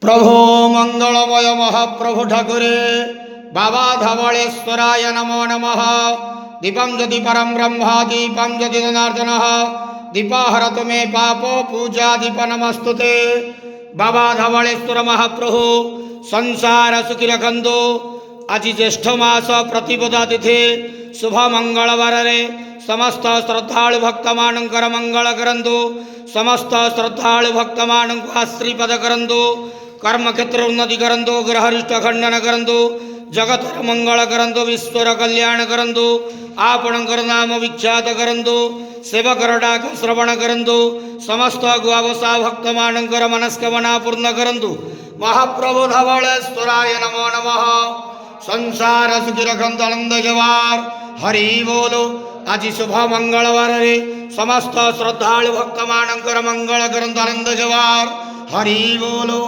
प्रभो मंगलमय महाप्रभु ठाकुरे बाबा धवलेश्वराय नमो नमः। दीपं ज्योति परम ब्रह्म दीपं ज्योति जनार्दन दीपाहरतु मे पापो पूजा दीप नमस्तुते। बाबा धवलेश्वर महाप्रभु संसार सुखी रखंतु। आज ज्येष्ठ मास प्रतिपदा तिथि शुभ मंगलवार रे समस्त श्रद्धालु भक्त मानकर मंगल करंतु। समस्त श्रद्धालु भक्त मान आश्रीपद करंतु। कर्म क्षेत्र उन्नति करंतु। ग्रहरिष्ट खंडन करंतु। जगतर मंगल करंतु। विश्वर कल्याण करंतु। आपणकर नाम विख्यात करंतु। सेवकर डाक श्रवण करंतु। समस्त गुआवसा भक्त मानकर मनस्कामना पूर्ण करंतु। महाप्रभु धवलेश्वराय नमो नमः। संसार सुखी रखंतु आनंद जवार हरि बोलो। आज शुभ मंगलवार रे समस्त श्रद्धालु भक्त मानकर मंगल करंतु आनंद जवार हरि बोलो।